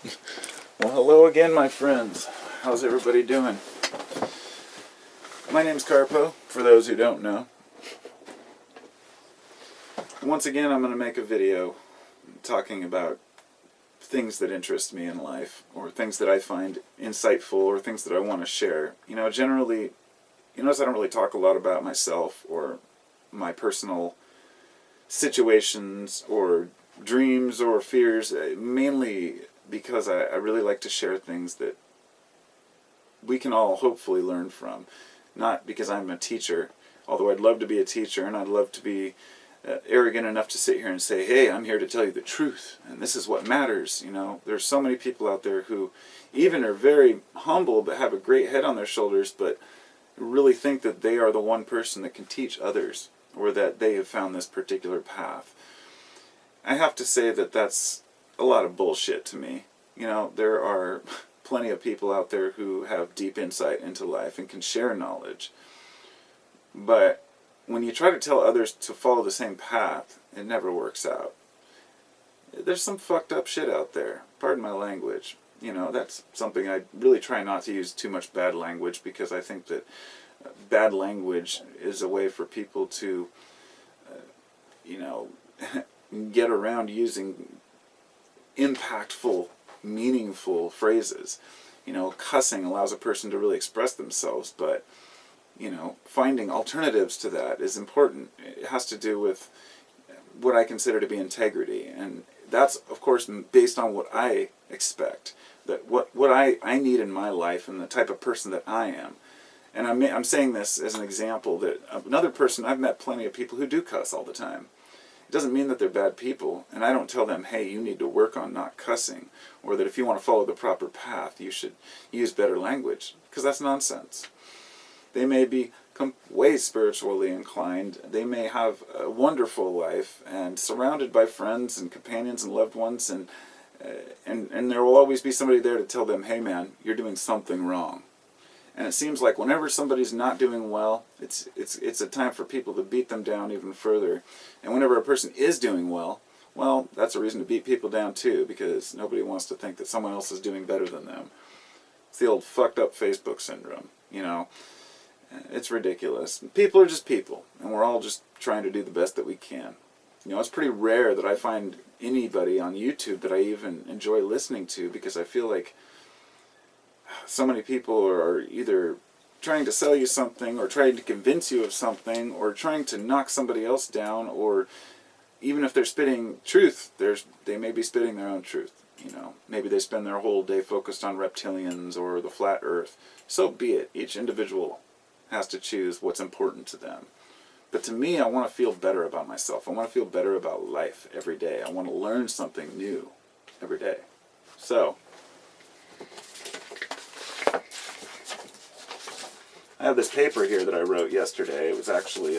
Well, hello again, my friends. How's everybody doing? My name's Carpo, for those who don't know. Once again, I'm going to make a video talking about things that interest me in life, or things that I find insightful, or things that I want to share. Generally, you notice I don't really talk a lot about myself, or my personal situations, or dreams, or fears, mainly because I really like to share things that we can all hopefully learn from. Not because I'm a teacher, although I'd love to be a teacher, and I'd love to be arrogant enough to sit here and say, hey, I'm here to tell you the truth, and this is what matters. There's so many people out there who even are very humble but have a great head on their shoulders, but really think that they are the one person that can teach others, or that they have found this particular path. I have to say that that's a lot of bullshit to me. There are plenty of people out there who have deep insight into life and can share knowledge. But when you try to tell others to follow the same path, it never works out. There's some fucked up shit out there. Pardon my language. That's something I really try not to use too much bad language, because I think that bad language is a way for people to, get around using impactful, meaningful phrases. Cussing allows a person to really express themselves, but finding alternatives to that is important. It has to do with what I consider to be integrity, and that's, of course, based on what I expect, that what I need in my life and the type of person that I am. And I'm saying this as an example that another person, I've met plenty of people who do cuss all the time. It doesn't mean that they're bad people, and I don't tell them, hey, you need to work on not cussing, or that if you want to follow the proper path, you should use better language, because that's nonsense. They may be way spiritually inclined, they may have a wonderful life, and surrounded by friends and companions and loved ones, and there will always be somebody there to tell them, hey man, you're doing something wrong. And it seems like whenever somebody's not doing well, it's a time for people to beat them down even further. And whenever a person is doing well, that's a reason to beat people down too, because nobody wants to think that someone else is doing better than them. It's the old fucked up Facebook syndrome, It's ridiculous. People are just people, and we're all just trying to do the best that we can. It's pretty rare that I find anybody on YouTube that I even enjoy listening to, because I feel like so many people are either trying to sell you something, or trying to convince you of something, or trying to knock somebody else down, or even if they're spitting truth, they may be spitting their own truth. Maybe they spend their whole day focused on reptilians or the flat earth. So be it. Each individual has to choose what's important to them. But to me, I want to feel better about myself. I want to feel better about life every day. I want to learn something new every day. So I have this paper here that I wrote yesterday. It was actually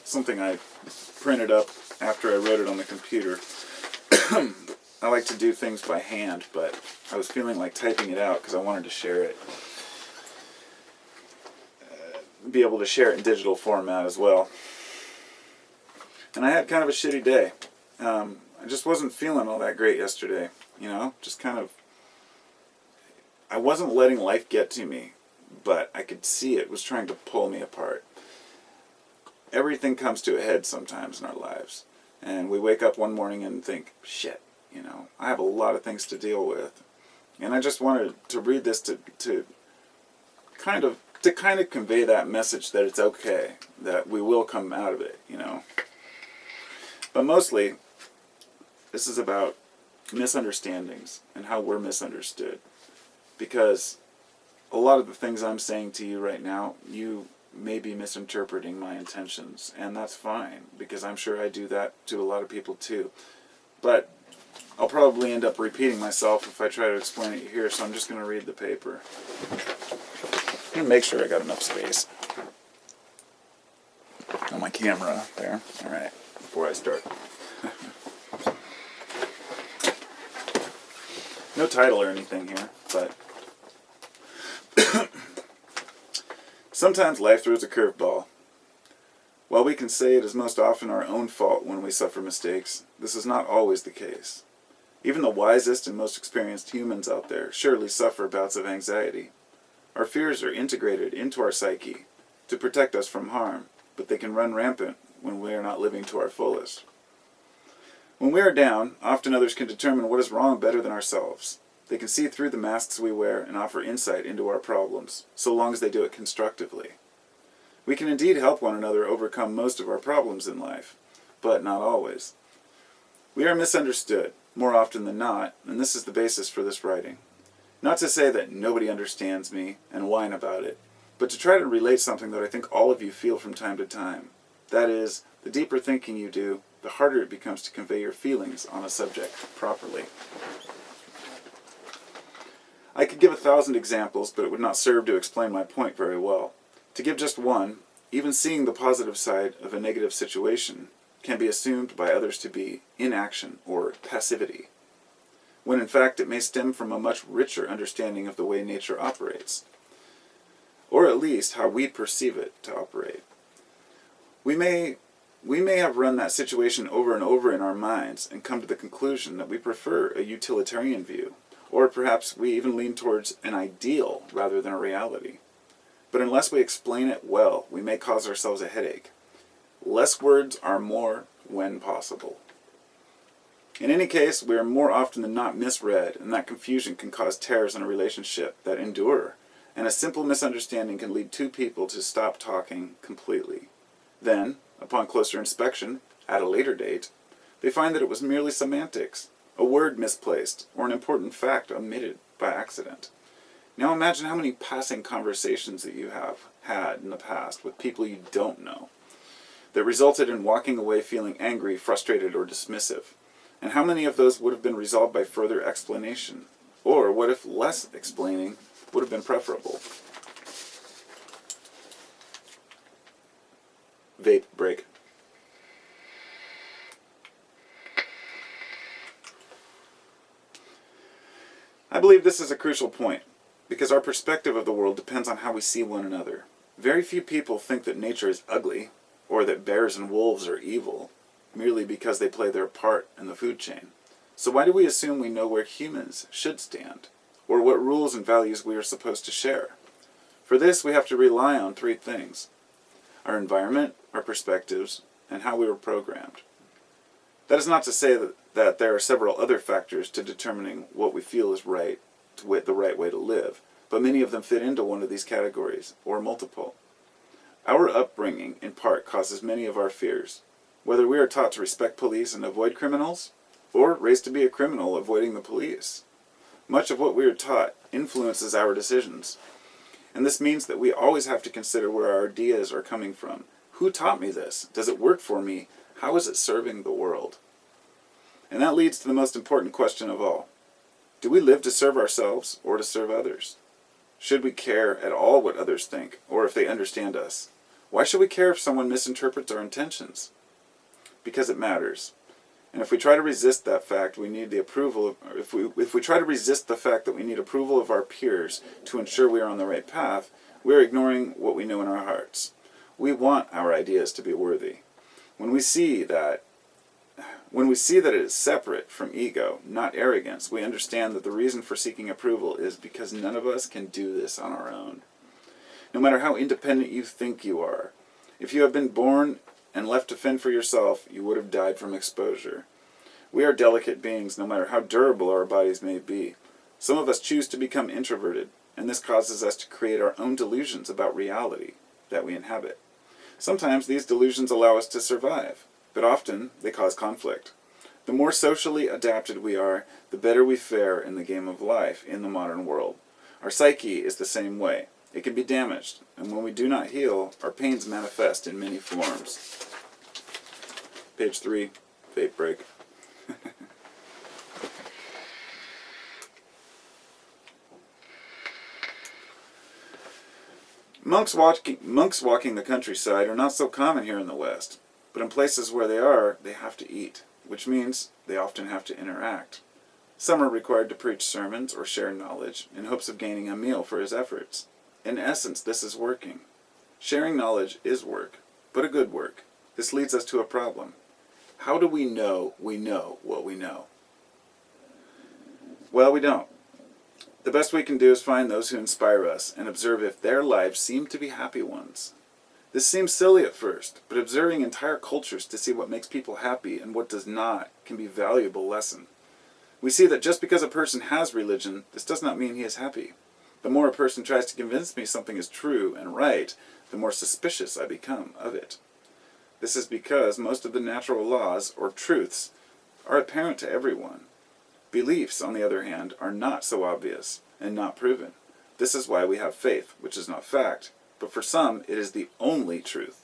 something I printed up after I wrote it on the computer. I like to do things by hand, but I was feeling like typing it out because I wanted to share it. Be able to share it in digital format as well. And I had kind of a shitty day. I just wasn't feeling all that great yesterday. Just kind of, I wasn't letting life get to me, but I could see it was trying to pull me apart. Everything comes to a head sometimes in our lives, and we wake up one morning and think, shit, I have a lot of things to deal with. And I just wanted to read this to kind of convey that message that it's okay, that we will come out of it, But mostly, this is about misunderstandings and how we're misunderstood. Because a lot of the things I'm saying to you right now, you may be misinterpreting my intentions, and that's fine, because I'm sure I do that to a lot of people too. But I'll probably end up repeating myself if I try to explain it here, so I'm just going to read the paper. I'm going to make sure I got enough space on my camera there. Alright, before I start. No title or anything here, but sometimes life throws a curveball. While we can say it is most often our own fault when we suffer mistakes, this is not always the case. Even the wisest and most experienced humans out there surely suffer bouts of anxiety. Our fears are integrated into our psyche to protect us from harm, but they can run rampant when we are not living to our fullest. When we are down, often others can determine what is wrong better than ourselves. They can see through the masks we wear and offer insight into our problems, so long as they do it constructively. We can indeed help one another overcome most of our problems in life, but not always. We are misunderstood, more often than not, and this is the basis for this writing. Not to say that nobody understands me and whine about it, but to try to relate something that I think all of you feel from time to time. That is, the deeper thinking you do, the harder it becomes to convey your feelings on a subject properly. I could give 1,000 examples, but it would not serve to explain my point very well. To give just one, even seeing the positive side of a negative situation can be assumed by others to be inaction or passivity, when in fact it may stem from a much richer understanding of the way nature operates, or at least how we perceive it to operate. We may have run that situation over and over in our minds and come to the conclusion that we prefer a utilitarian view, or perhaps we even lean towards an ideal rather than a reality. But unless we explain it well, we may cause ourselves a headache. Less words are more when possible. In any case, we are more often than not misread, and that confusion can cause tears in a relationship that endure, and a simple misunderstanding can lead two people to stop talking completely. Then, upon closer inspection, at a later date, they find that it was merely semantics, a word misplaced, or an important fact omitted by accident. Now imagine how many passing conversations that you have had in the past with people you don't know that resulted in walking away feeling angry, frustrated, or dismissive. And how many of those would have been resolved by further explanation? Or what if less explaining would have been preferable? Vape break. I believe this is a crucial point, because our perspective of the world depends on how we see one another. Very few people think that nature is ugly, or that bears and wolves are evil, merely because they play their part in the food chain. So why do we assume we know where humans should stand, or what rules and values we are supposed to share? For this, we have to rely on three things: our environment, our perspectives, and how we were programmed. That is not to say that there are several other factors to determining what we feel is right, the right way to live, but many of them fit into one of these categories, or multiple. Our upbringing, in part, causes many of our fears, whether we are taught to respect police and avoid criminals, or raised to be a criminal avoiding the police. Much of what we are taught influences our decisions, and this means that we always have to consider where our ideas are coming from. Who taught me this? Does it work for me? How is it serving the world? And that leads to the most important question of all. Do we live to serve ourselves or to serve others? Should we care at all what others think, or if they understand us? Why should we care if someone misinterprets our intentions? Because it matters. And if we try to resist that fact, we need the approval of, if we try to resist the fact that we need approval of our peers to ensure we are on the right path, we are ignoring what we know in our hearts. We want our ideas to be worthy. When we see that it is separate from ego, not arrogance, we understand that the reason for seeking approval is because none of us can do this on our own. No matter how independent you think you are, if you have been born and left to fend for yourself, you would have died from exposure. We are delicate beings, no matter how durable our bodies may be. Some of us choose to become introverted, and this causes us to create our own delusions about reality that we inhabit. Sometimes these delusions allow us to survive, but often they cause conflict. The more socially adapted we are, the better we fare in the game of life in the modern world. Our psyche is the same way. It can be damaged, and when we do not heal, our pains manifest in many forms. Page 3, vape break. Monks walking the countryside are not so common here in the West, but in places where they are, they have to eat, which means they often have to interact. Some are required to preach sermons or share knowledge in hopes of gaining a meal for his efforts. In essence, this is working. Sharing knowledge is work, but a good work. This leads us to a problem. How do we know what we know? Well, we don't. The best we can do is find those who inspire us and observe if their lives seem to be happy ones. This seems silly at first, but observing entire cultures to see what makes people happy and what does not can be a valuable lesson. We see that just because a person has religion, this does not mean he is happy. The more a person tries to convince me something is true and right, the more suspicious I become of it. This is because most of the natural laws, or truths, are apparent to everyone. Beliefs, on the other hand, are not so obvious and not proven. This is why we have faith, which is not fact, but for some it is the only truth.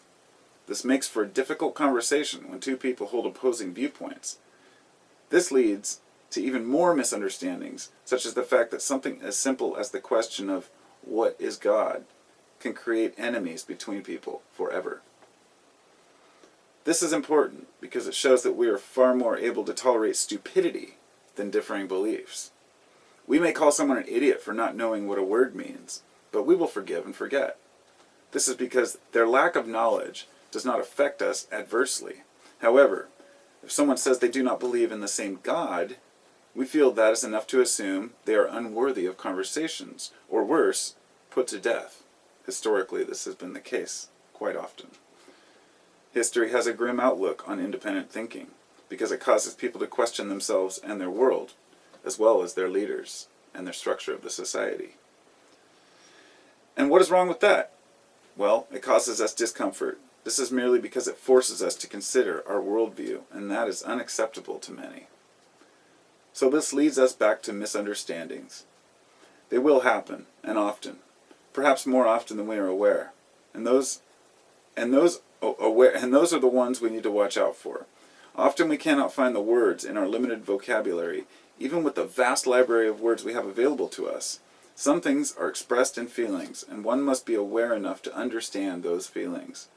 This makes for a difficult conversation when two people hold opposing viewpoints. This leads to even more misunderstandings, such as the fact that something as simple as the question of what is God can create enemies between people forever. This is important because it shows that we are far more able to tolerate stupidity than differing beliefs. We may call someone an idiot for not knowing what a word means, but we will forgive and forget. This is because their lack of knowledge does not affect us adversely. However, if someone says they do not believe in the same God, we feel that is enough to assume they are unworthy of conversations, or worse, put to death. Historically, this has been the case quite often. History has a grim outlook on independent thinking, because it causes people to question themselves and their world, as well as their leaders and the structure of the society. And what is wrong with that? Well, it causes us discomfort. This is merely because it forces us to consider our worldview, and that is unacceptable to many. So this leads us back to misunderstandings. They will happen, and often, perhaps more often than we are aware. And those are the ones we need to watch out for. Often we cannot find the words in our limited vocabulary, even with the vast library of words we have available to us. Some things are expressed in feelings, and one must be aware enough to understand those feelings.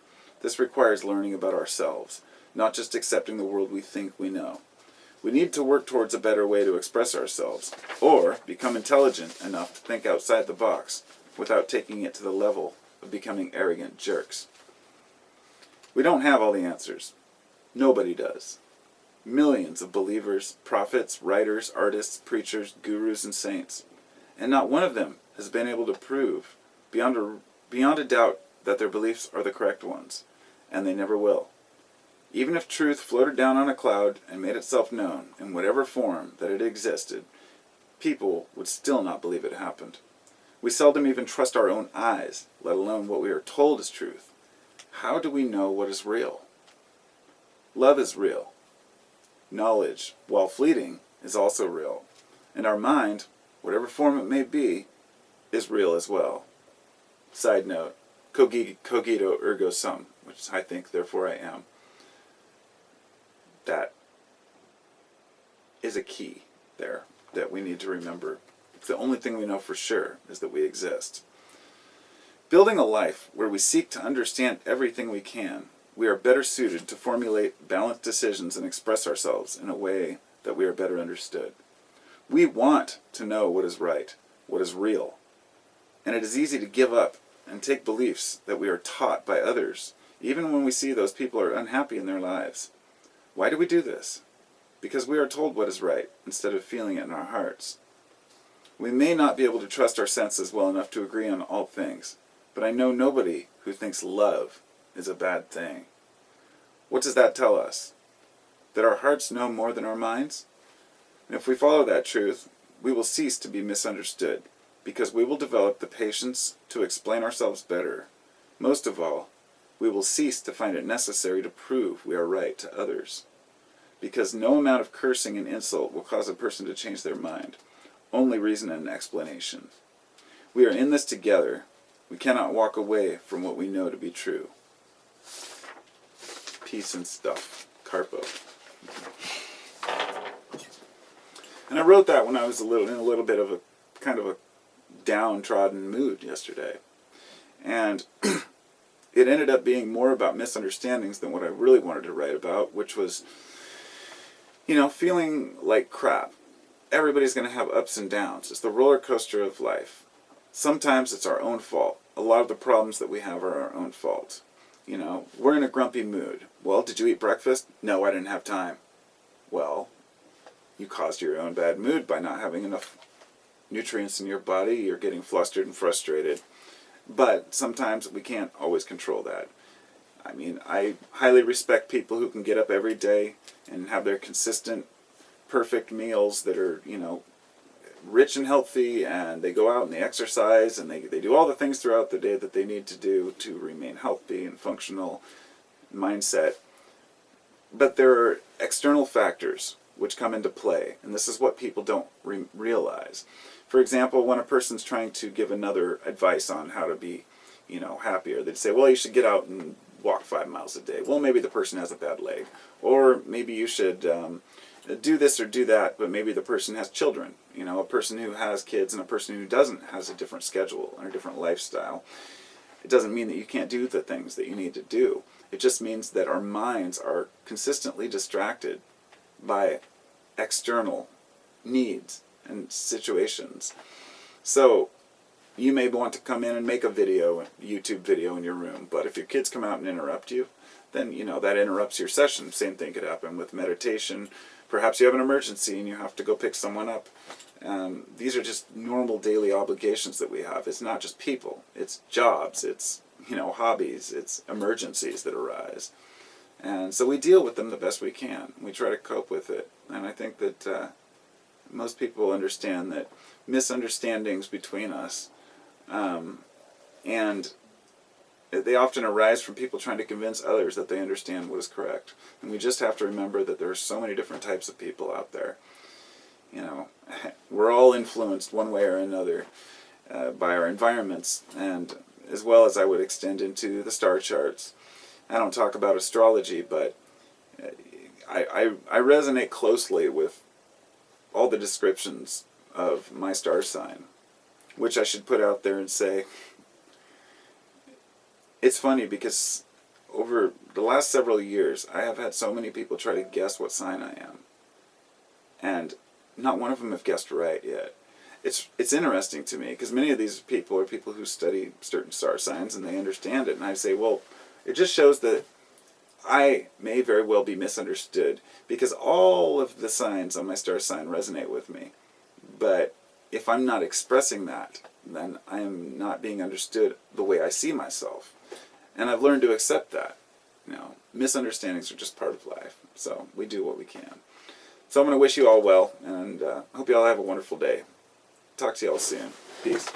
This requires learning about ourselves, not just accepting the world we think we know. We need to work towards a better way to express ourselves, or become intelligent enough to think outside the box, without taking it to the level of becoming arrogant jerks. We don't have all the answers. Nobody does. Millions of believers, prophets, writers, artists, preachers, gurus, and saints. And not one of them has been able to prove, beyond a doubt, that their beliefs are the correct ones. And they never will. Even if truth floated down on a cloud and made itself known, in whatever form that it existed, people would still not believe it happened. We seldom even trust our own eyes, let alone what we are told is truth. How do we know what is real? Love is real. Knowledge, while fleeting, is also real. And our mind, whatever form it may be, is real as well. Side note, cogito ergo sum, which I think, therefore I am. That is a key there that we need to remember. The only thing we know for sure is that we exist. Building a life where we seek to understand everything we can, we are better suited to formulate balanced decisions and express ourselves in a way that we are better understood. We want to know what is right, what is real, and it is easy to give up and take beliefs that we are taught by others, even when we see those people are unhappy in their lives. Why do we do this? Because we are told what is right, instead of feeling it in our hearts. We may not be able to trust our senses well enough to agree on all things, but I know nobody who thinks love is a bad thing. What does that tell us? That our hearts know more than our minds? And if we follow that truth, we will cease to be misunderstood, because we will develop the patience to explain ourselves better. Most of all, we will cease to find it necessary to prove we are right to others. Because no amount of cursing and insult will cause a person to change their mind. Only reason and explanation. We are in this together. We cannot walk away from what we know to be true. Peace and stuff. Carpo. And I wrote that when I was in a little bit of a kind of a downtrodden mood yesterday. And it ended up being more about misunderstandings than what I really wanted to write about, which was, feeling like crap. Everybody's going to have ups and downs. It's the roller coaster of life. Sometimes it's our own fault. A lot of the problems that we have are our own fault. We're in a grumpy mood. Well, did you eat breakfast? No, I didn't have time. Well, you caused your own bad mood by not having enough nutrients in your body. You're getting flustered and frustrated. But sometimes we can't always control that. I mean, I highly respect people who can get up every day and have their consistent, perfect meals that are, rich and healthy, and they go out and they exercise and they do all the things throughout the day that they need to do to remain healthy and functional mindset. But there are external factors which come into play, and this is what people don't realize. For example, when a person's trying to give another advice on how to be, happier, they'd say, well, you should get out and walk 5 miles a day. Well, maybe the person has a bad leg. Or maybe you should do this or do that, but maybe the person has children. A person who has kids and a person who doesn't has a different schedule and a different lifestyle. It doesn't mean that you can't do the things that you need to do. It just means that our minds are consistently distracted by external needs and situations. So you may want to come in and make a YouTube video in your room, but if your kids come out and interrupt you, then that interrupts your session. Same thing could happen with meditation. Perhaps you have an emergency and you have to go pick someone up. These are just normal daily obligations that we have. It's not just people. It's jobs. It's hobbies. It's emergencies that arise. And so we deal with them the best we can. We try to cope with it. And I think that most people understand that misunderstandings between us, and they often arise from people trying to convince others that they understand what is correct. And we just have to remember that there are so many different types of people out there. We're all influenced one way or another by our environments, and as well as I would extend into the star charts. I don't talk about astrology, but I resonate closely with all the descriptions of my star sign, which I should put out there and say, it's funny because over the last several years, I have had so many people try to guess what sign I am. And not one of them have guessed right yet. It's interesting to me because many of these people are people who study certain star signs and they understand it. And I say, well, it just shows that I may very well be misunderstood because all of the signs on my star sign resonate with me. But if I'm not expressing that, then I am not being understood the way I see myself. And I've learned to accept that. Misunderstandings are just part of life. So we do what we can. So I'm going to wish you all well, and hope you all have a wonderful day. Talk to you all soon. Peace.